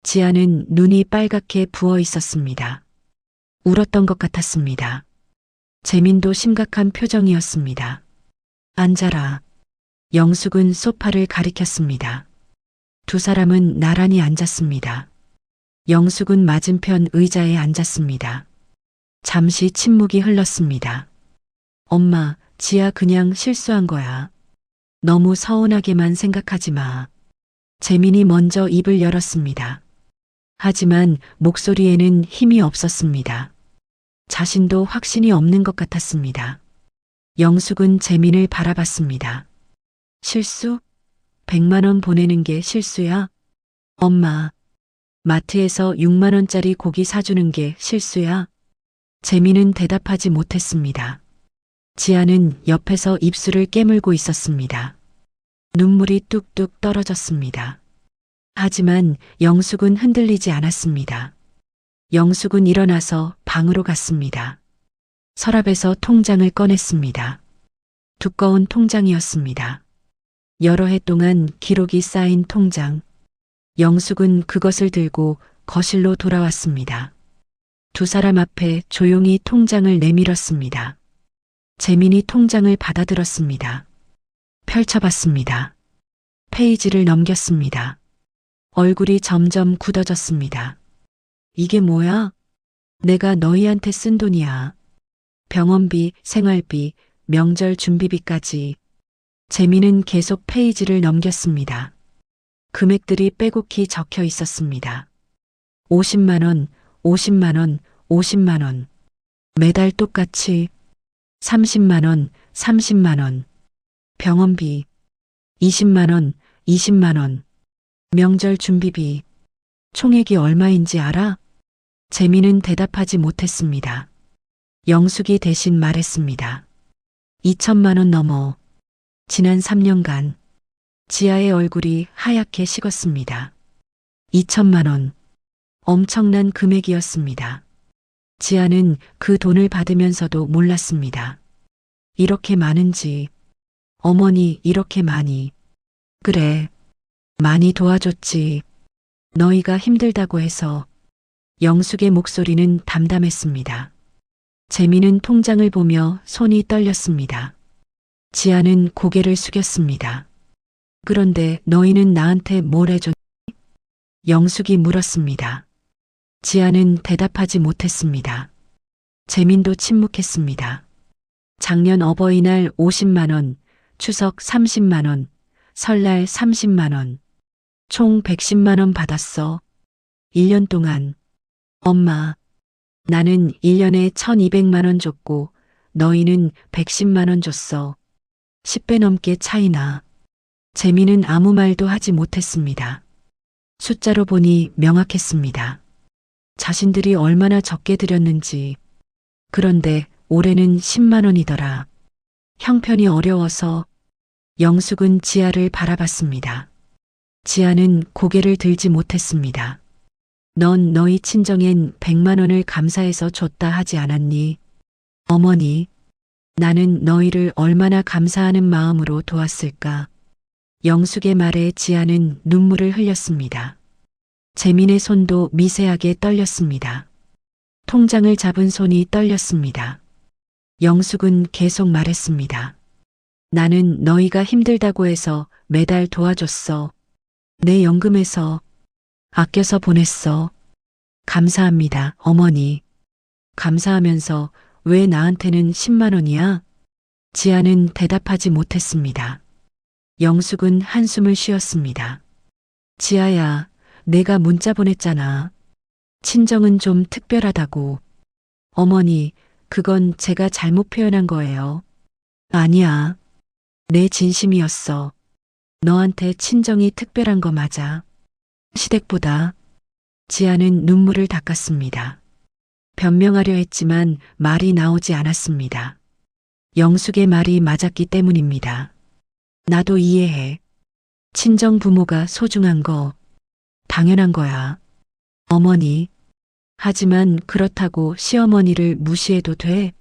지아는 눈이 빨갛게 부어 있었습니다. 울었던 것 같았습니다. 재민도 심각한 표정이었습니다. 앉아라. 영숙은 소파를 가리켰습니다. 두 사람은 나란히 앉았습니다. 영숙은 맞은편 의자에 앉았습니다. 잠시 침묵이 흘렀습니다. 엄마, 지아 그냥 실수한 거야. 너무 서운하게만 생각하지 마. 재민이 먼저 입을 열었습니다. 하지만 목소리에는 힘이 없었습니다. 자신도 확신이 없는 것 같았습니다. 영숙은 재민을 바라봤습니다. 실수? 100만 원 보내는 게 실수야? 엄마, 마트에서 6만 원짜리 고기 사주는 게 실수야? 재미는 대답하지 못했습니다. 지아는 옆에서 입술을 깨물고 있었습니다. 눈물이 뚝뚝 떨어졌습니다. 하지만 영숙은 흔들리지 않았습니다. 영숙은 일어나서 방으로 갔습니다. 서랍에서 통장을 꺼냈습니다. 두꺼운 통장이었습니다. 여러 해 동안 기록이 쌓인 통장. 영숙은 그것을 들고 거실로 돌아왔습니다. 두 사람 앞에 조용히 통장을 내밀었습니다. 재민이 통장을 받아들었습니다. 펼쳐봤습니다. 페이지를 넘겼습니다. 얼굴이 점점 굳어졌습니다. 이게 뭐야? 내가 너희한테 쓴 돈이야. 병원비, 생활비, 명절 준비비까지. 재민은 계속 페이지를 넘겼습니다. 금액들이 빼곡히 적혀 있었습니다. 50만 원, 50만 원, 50만 원. 매달 똑같이 30만 원, 30만 원. 병원비 20만 원, 20만 원. 명절 준비비. 총액이 얼마인지 알아? 재민은 대답하지 못했습니다. 영숙이 대신 말했습니다. 2천만 원 넘어. 지난 3년간 지아의 얼굴이 하얗게 식었습니다. 2천만 원. 엄청난 금액이었습니다. 지아는 그 돈을 받으면서도 몰랐습니다. 이렇게 많은지. 어머니 이렇게 많이. 그래. 많이 도와줬지. 너희가 힘들다고 해서. 영숙의 목소리는 담담했습니다. 재민은 통장을 보며 손이 떨렸습니다. 지아는 고개를 숙였습니다. 그런데 너희는 나한테 뭘 해줬니? 영숙이 물었습니다. 지아는 대답하지 못했습니다. 재민도 침묵했습니다. 작년 어버이날 50만 원, 추석 30만 원, 설날 30만 원, 총 110만 원 받았어. 1년 동안. 엄마, 나는 1년에 1200만 원 줬고 너희는 110만 원 줬어. 10배 넘게 차이나. 재민은 아무 말도 하지 못했습니다. 숫자로 보니 명확했습니다. 자신들이 얼마나 적게 드렸는지. 그런데 올해는 10만 원이더라. 형편이 어려워서. 영숙은 지아를 바라봤습니다. 지아는 고개를 들지 못했습니다. 넌 너희 친정엔 100만 원을 감사해서 줬다 하지 않았니? 어머니, 나는 너희를 얼마나 감사하는 마음으로 도왔을까? 영숙의 말에 지아는 눈물을 흘렸습니다. 재민의 손도 미세하게 떨렸습니다. 통장을 잡은 손이 떨렸습니다. 영숙은 계속 말했습니다. 나는 너희가 힘들다고 해서 매달 도와줬어. 내 연금에서 아껴서 보냈어. 감사합니다, 어머니. 감사하면서 왜 나한테는 10만 원이야? 지아는 대답하지 못했습니다. 영숙은 한숨을 쉬었습니다. 지아야, 내가 문자 보냈잖아. 친정은 좀 특별하다고. 어머니, 그건 제가 잘못 표현한 거예요. 아니야. 내 진심이었어. 너한테 친정이 특별한 거 맞아. 시댁보다. 지아는 눈물을 닦았습니다. 변명하려 했지만 말이 나오지 않았습니다. 영숙의 말이 맞았기 때문입니다. 나도 이해해. 친정 부모가 소중한 거 당연한 거야. 어머니. 하지만 그렇다고 시어머니를 무시해도 돼?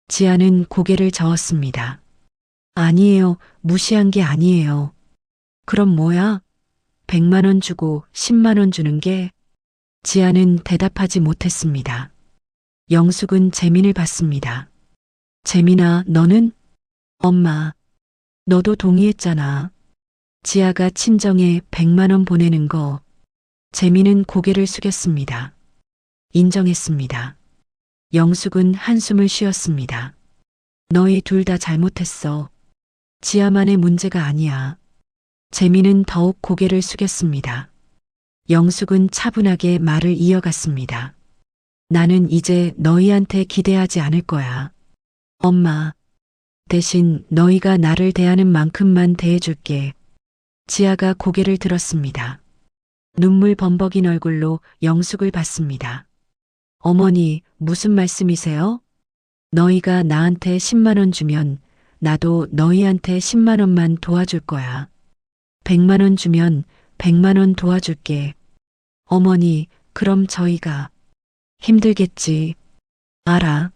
지아는 고개를 저었습니다. 아니에요. 무시한 게 아니에요. 그럼 뭐야? 100만 원 주고 10만 원 주는 게? 지아는 대답하지 못했습니다. 영숙은 재민을 봤습니다. 재민아, 너는? 엄마, 너도 동의했잖아. 지아가 친정에 100만 원 보내는 거. 재민은 고개를 숙였습니다. 인정했습니다. 영숙은 한숨을 쉬었습니다. 너희 둘 다 잘못했어. 지아만의 문제가 아니야. 재민은 더욱 고개를 숙였습니다. 영숙은 차분하게 말을 이어갔습니다. 나는 이제 너희한테 기대하지 않을 거야. 엄마, 대신 너희가 나를 대하는 만큼만 대해줄게. 지아가 고개를 들었습니다. 눈물 범벅인 얼굴로 영숙을 봤습니다. 어머니, 무슨 말씀이세요? 너희가 나한테 10만 원 주면 나도 너희한테 10만 원만 도와줄 거야. 100만 원 주면 100만 원 도와줄게. 어머니, 그럼 저희가 힘들겠지. 알아.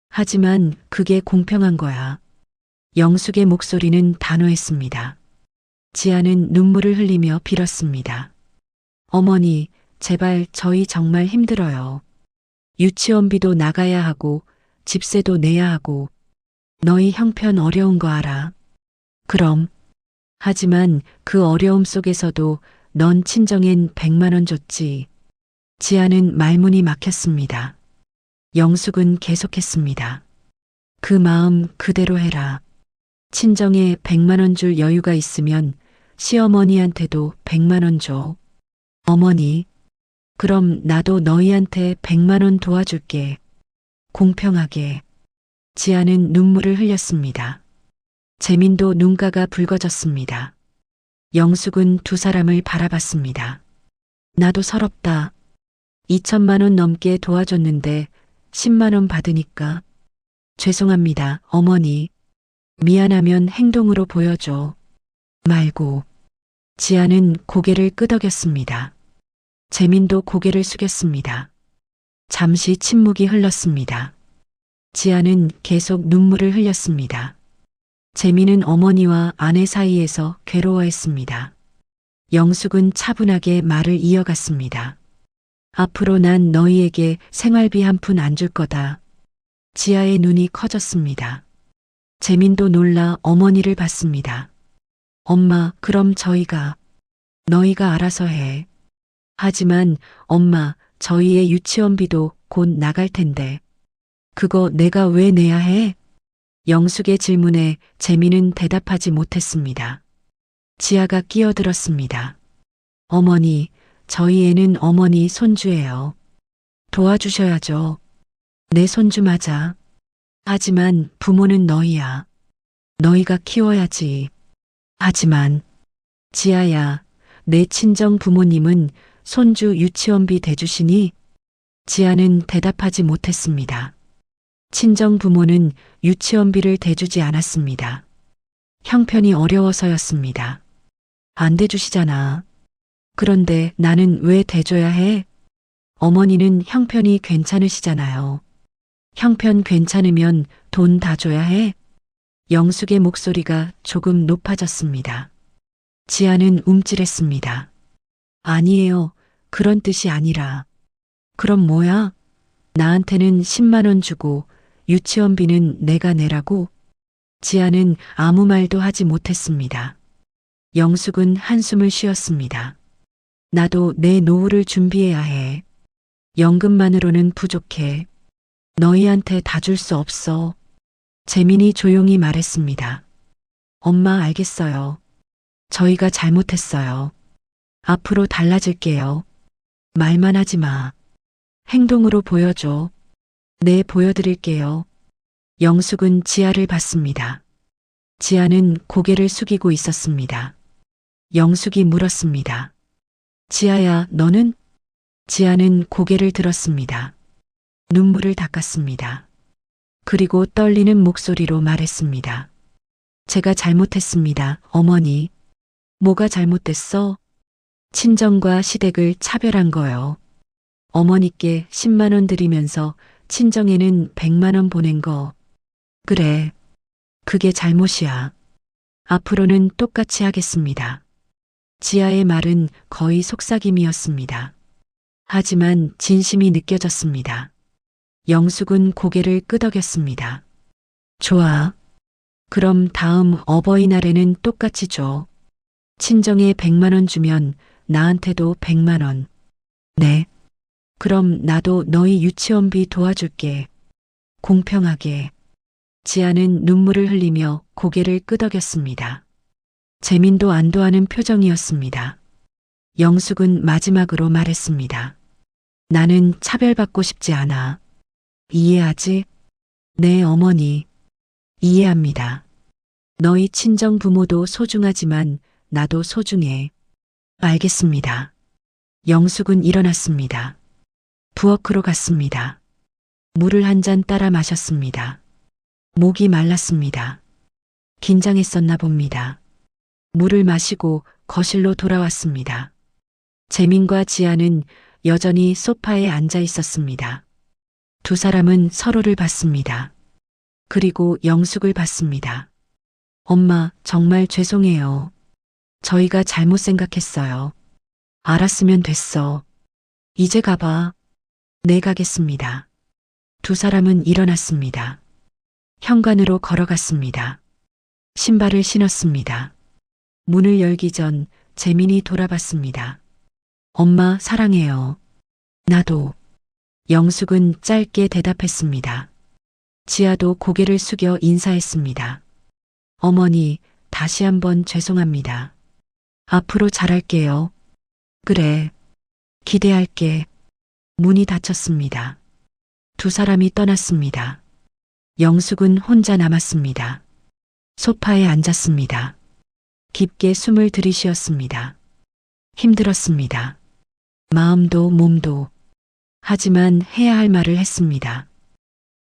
하지만 그게 공평한 거야. 영숙의 목소리는 단호했습니다. 지아는 눈물을 흘리며 빌었습니다. 어머니, 제발 저희 정말 힘들어요. 유치원비도 나가야 하고 집세도 내야 하고 너희 형편 어려운 거 알아. 그럼. 하지만 그 어려움 속에서도 넌 친정엔 100만 원 줬지. 지아는 말문이 막혔습니다. 영숙은 계속했습니다. 그 마음 그대로 해라. 친정에 100만 원 줄 여유가 있으면 시어머니한테도 100만 원 줘. 어머니, 그럼 나도 너희한테 100만 원 도와줄게. 공평하게. 지아는 눈물을 흘렸습니다. 재민도 눈가가 붉어졌습니다. 영숙은 두 사람을 바라봤습니다. 나도 서럽다. 2천만 원 넘게 도와줬는데 10만 원 받으니까. 죄송합니다, 어머니. 미안하면 행동으로 보여줘. 말고. 지아는 고개를 끄덕였습니다. 재민도 고개를 숙였습니다. 잠시 침묵이 흘렀습니다. 지아는 계속 눈물을 흘렸습니다. 재민은 어머니와 아내 사이에서 괴로워했습니다. 영숙은 차분하게 말을 이어갔습니다. 앞으로 난 너희에게 생활비 한 푼 안 줄 거다. 지아의 눈이 커졌습니다. 재민도 놀라 어머니를 봤습니다. 엄마, 그럼 너희가 알아서 해. 하지만 엄마, 저희의 유치원비도 곧 나갈 텐데. 그거 내가 왜 내야 해? 영숙의 질문에 재민은 대답하지 못했습니다. 지아가 끼어들었습니다. 어머니, 저희 애는 어머니 손주예요. 도와주셔야죠. 내 손주 맞아. 하지만 부모는 너희야. 너희가 키워야지. 하지만 지아야, 내 친정 부모님은 손주 유치원비 대주시니? 지아는 대답하지 못했습니다. 친정 부모는 유치원비를 대주지 않았습니다. 형편이 어려워서였습니다. 안 대주시잖아. 그런데 나는 왜 대줘야 해? 어머니는 형편이 괜찮으시잖아요. 형편 괜찮으면 돈 다 줘야 해? 영숙의 목소리가 조금 높아졌습니다. 지아는 움찔했습니다. 아니에요. 그런 뜻이 아니라. 그럼 뭐야? 나한테는 10만 원 주고 유치원비는 내가 내라고? 지아는 아무 말도 하지 못했습니다. 영숙은 한숨을 쉬었습니다. 나도 내 노후를 준비해야 해. 연금만으로는 부족해. 너희한테 다 줄 수 없어. 재민이 조용히 말했습니다. 엄마, 알겠어요. 저희가 잘못했어요. 앞으로 달라질게요. 말만 하지 마. 행동으로 보여줘. 네, 보여드릴게요. 영숙은 지아를 봤습니다. 지아는 고개를 숙이고 있었습니다. 영숙이 물었습니다. 지아야, 너는? 지아는 고개를 들었습니다. 눈물을 닦았습니다. 그리고 떨리는 목소리로 말했습니다. 제가 잘못했습니다, 어머니. 뭐가 잘못됐어? 친정과 시댁을 차별한 거요. 어머니께 10만 원 드리면서 친정에는 100만 원 보낸 거. 그래. 그게 잘못이야. 앞으로는 똑같이 하겠습니다. 지아의 말은 거의 속삭임이었습니다. 하지만 진심이 느껴졌습니다. 영숙은 고개를 끄덕였습니다. 좋아. 그럼 다음 어버이날에는 똑같이 줘. 친정에 100만 원 주면 나한테도 100만 원. 네. 그럼 나도 너희 유치원비 도와줄게. 공평하게. 지아는 눈물을 흘리며 고개를 끄덕였습니다. 재민도 안도하는 표정이었습니다. 영숙은 마지막으로 말했습니다. 나는 차별받고 싶지 않아. 이해하지? 네, 어머니. 이해합니다. 너희 친정 부모도 소중하지만 나도 소중해. 알겠습니다. 영숙은 일어났습니다. 부엌으로 갔습니다. 물을 한 잔 따라 마셨습니다. 목이 말랐습니다. 긴장했었나 봅니다. 물을 마시고 거실로 돌아왔습니다. 재민과 지아는 여전히 소파에 앉아 있었습니다. 두 사람은 서로를 봤습니다. 그리고 영숙을 봤습니다. 엄마, 정말 죄송해요. 저희가 잘못 생각했어요. 알았으면 됐어. 이제 가봐. 네, 가겠습니다. 두 사람은 일어났습니다. 현관으로 걸어갔습니다. 신발을 신었습니다. 문을 열기 전 재민이 돌아봤습니다. 엄마, 사랑해요. 나도. 영숙은 짧게 대답했습니다. 지아도 고개를 숙여 인사했습니다. 어머니, 다시 한번 죄송합니다. 앞으로 잘할게요. 그래. 기대할게. 문이 닫혔습니다. 두 사람이 떠났습니다. 영숙은 혼자 남았습니다. 소파에 앉았습니다. 깊게 숨을 들이쉬었습니다. 힘들었습니다. 마음도 몸도. 하지만 해야 할 말을 했습니다.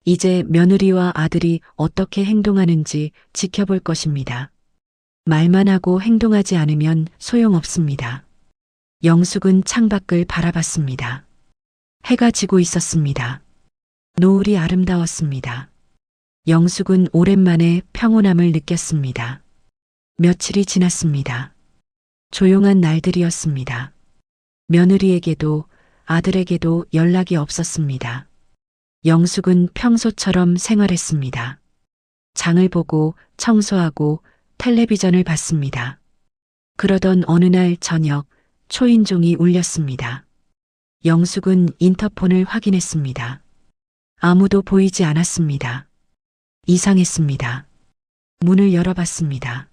이제 며느리와 아들이 어떻게 행동하는지 지켜볼 것입니다. 말만 하고 행동하지 않으면 소용없습니다. 영숙은 창밖을 바라봤습니다. 해가 지고 있었습니다. 노을이 아름다웠습니다. 영숙은 오랜만에 평온함을 느꼈습니다. 며칠이 지났습니다. 조용한 날들이었습니다. 며느리에게도 아들에게도 연락이 없었습니다. 영숙은 평소처럼 생활했습니다. 장을 보고 청소하고 텔레비전을 봤습니다. 그러던 어느 날 저녁 초인종이 울렸습니다. 영숙은 인터폰을 확인했습니다. 아무도 보이지 않았습니다. 이상했습니다. 문을 열어봤습니다.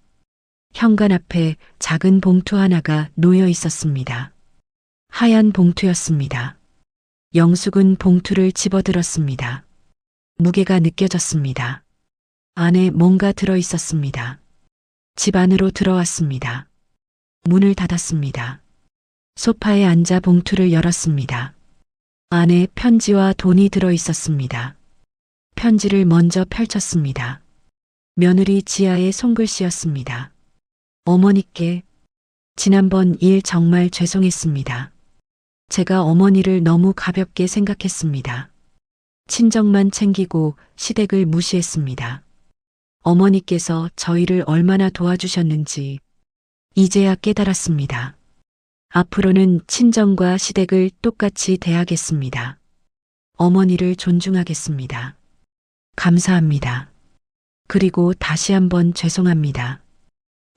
현관 앞에 작은 봉투 하나가 놓여 있었습니다. 하얀 봉투였습니다. 영숙은 봉투를 집어들었습니다. 무게가 느껴졌습니다. 안에 뭔가 들어 있었습니다. 집 안으로 들어왔습니다. 문을 닫았습니다. 소파에 앉아 봉투를 열었습니다. 안에 편지와 돈이 들어 있었습니다. 편지를 먼저 펼쳤습니다. 며느리 지아의 손글씨였습니다. 어머니께 지난번 일 정말 죄송했습니다. 제가 어머니를 너무 가볍게 생각했습니다. 친정만 챙기고 시댁을 무시했습니다. 어머니께서 저희를 얼마나 도와주셨는지 이제야 깨달았습니다. 앞으로는 친정과 시댁을 똑같이 대하겠습니다. 어머니를 존중하겠습니다. 감사합니다. 그리고 다시 한번 죄송합니다.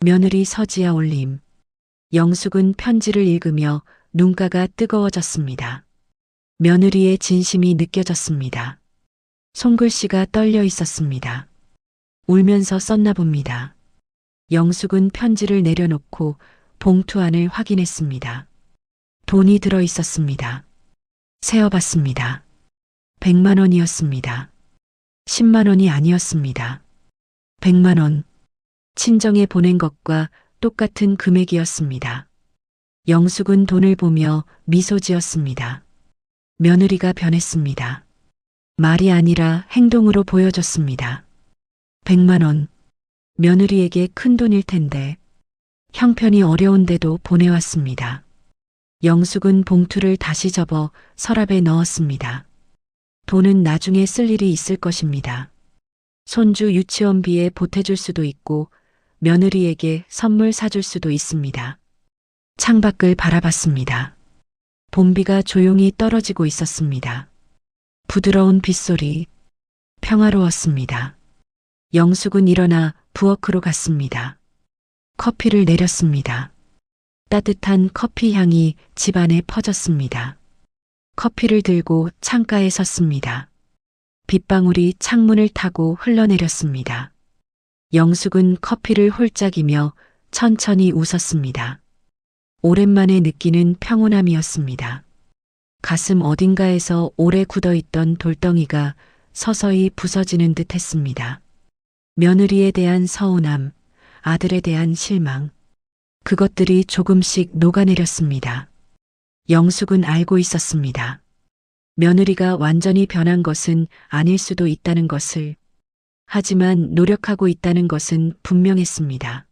며느리 서지아 올림. 영숙은 편지를 읽으며 눈가가 뜨거워졌습니다. 며느리의 진심이 느껴졌습니다. 손글씨가 떨려 있었습니다. 울면서 썼나 봅니다. 영숙은 편지를 내려놓고 봉투 안을 확인했습니다. 돈이 들어 있었습니다. 세어봤습니다. 100만 원이었습니다. 10만 원이 아니었습니다. 100만 원. 친정에 보낸 것과 똑같은 금액이었습니다. 영숙은 돈을 보며 미소 지었습니다. 며느리가 변했습니다. 말이 아니라 행동으로 보여줬습니다. 100만 원. 며느리에게 큰 돈일 텐데 형편이 어려운데도 보내왔습니다. 영숙은 봉투를 다시 접어 서랍에 넣었습니다. 돈은 나중에 쓸 일이 있을 것입니다. 손주 유치원비에 보태줄 수도 있고 며느리에게 선물 사줄 수도 있습니다. 창밖을 바라봤습니다. 봄비가 조용히 떨어지고 있었습니다. 부드러운 빗소리, 평화로웠습니다. 영숙은 일어나 부엌으로 갔습니다. 커피를 내렸습니다. 따뜻한 커피 향이 집안에 퍼졌습니다. 커피를 들고 창가에 섰습니다. 빗방울이 창문을 타고 흘러내렸습니다. 영숙은 커피를 홀짝이며 천천히 웃었습니다. 오랜만에 느끼는 평온함이었습니다. 가슴 어딘가에서 오래 굳어있던 돌덩이가 서서히 부서지는 듯 했습니다. 며느리에 대한 서운함, 아들에 대한 실망. 그것들이 조금씩 녹아내렸습니다. 영숙은 알고 있었습니다. 며느리가 완전히 변한 것은 아닐 수도 있다는 것을. 하지만 노력하고 있다는 것은 분명했습니다.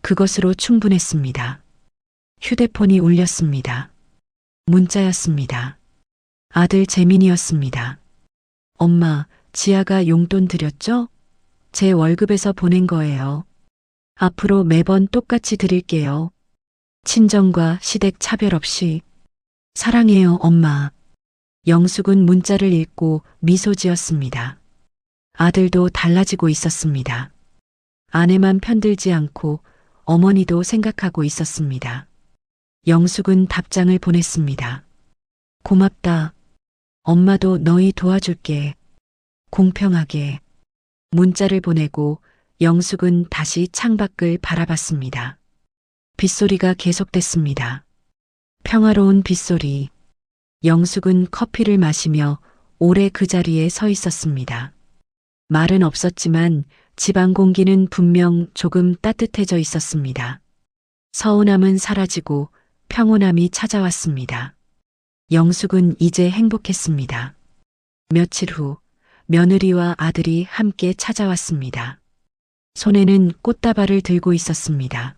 그것으로 충분했습니다. 휴대폰이 울렸습니다. 문자였습니다. 아들 재민이었습니다. 엄마, 지아가 용돈 드렸죠? 제 월급에서 보낸 거예요. 앞으로 매번 똑같이 드릴게요. 친정과 시댁 차별 없이. 사랑해요, 엄마. 영숙은 문자를 읽고 미소 지었습니다. 아들도 달라지고 있었습니다. 아내만 편들지 않고 어머니도 생각하고 있었습니다. 영숙은 답장을 보냈습니다. 고맙다. 엄마도 너희 도와줄게. 공평하게. 문자를 보내고 영숙은 다시 창밖을 바라봤습니다. 빗소리가 계속됐습니다. 평화로운 빗소리. 영숙은 커피를 마시며 오래 그 자리에 서 있었습니다. 말은 없었지만 집안 공기는 분명 조금 따뜻해져 있었습니다. 서운함은 사라지고 평온함이 찾아왔습니다. 영숙은 이제 행복했습니다. 며칠 후 며느리와 아들이 함께 찾아왔습니다. 손에는 꽃다발을 들고 있었습니다.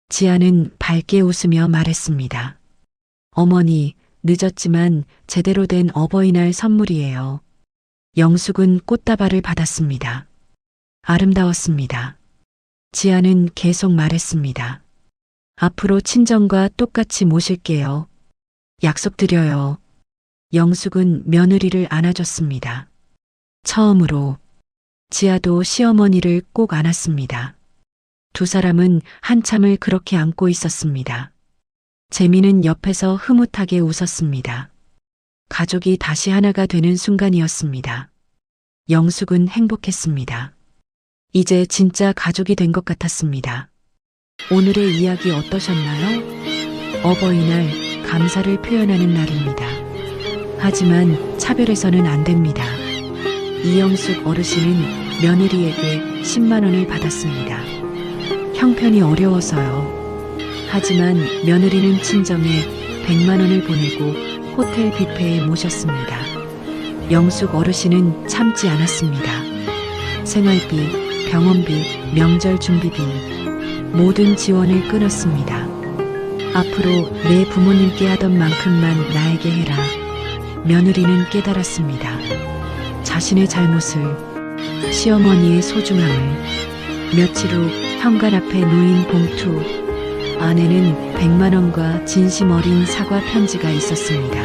지아는 밝게 웃으며 말했습니다. 어머니, 늦었지만 제대로 된 어버이날 선물이에요. 영숙은 꽃다발을 받았습니다. 아름다웠습니다. 지아는 계속 말했습니다. 앞으로 친정과 똑같이 모실게요. 약속드려요. 영숙은 며느리를 안아줬습니다. 처음으로 지아도 시어머니를 꼭 안았습니다. 두 사람은 한참을 그렇게 안고 있었습니다. 재미는 옆에서 흐뭇하게 웃었습니다. 가족이 다시 하나가 되는 순간이었습니다. 영숙은 행복했습니다. 이제 진짜 가족이 된 것 같았습니다. 오늘의 이야기 어떠셨나요? 어버이날 감사를 표현하는 날입니다. 하지만 차별해서는 안 됩니다. 이영숙 어르신은 며느리에게 10만 원을 받았습니다. 형편이 어려워서요. 하지만 며느리는 친정에 100만 원을 보내고 호텔 뷔페에 모셨습니다. 영숙 어르신은 참지 않았습니다. 생활비, 병원비, 명절 준비비 모든 지원을 끊었습니다. 앞으로 내 부모님께 하던 만큼만 나에게 해라. 며느리는 깨달았습니다. 자신의 잘못을, 시어머니의 소중함을. 며칠 후 현관 앞에 놓인 봉투 안에는 100만 원과 진심 어린 사과 편지가 있었습니다.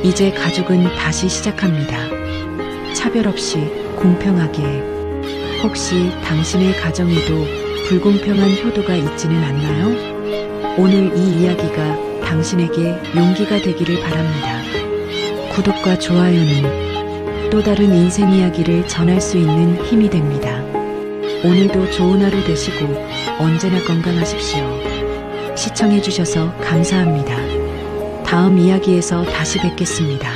이제 가족은 다시 시작합니다. 차별 없이 공평하게. 혹시 당신의 가정에도 불공평한 효도가 있지는 않나요? 오늘 이 이야기가 당신에게 용기가 되기를 바랍니다. 구독과 좋아요는 또 다른 인생 이야기를 전할 수 있는 힘이 됩니다. 오늘도 좋은 하루 되시고 언제나 건강하십시오. 시청해주셔서 감사합니다. 다음 이야기에서 다시 뵙겠습니다.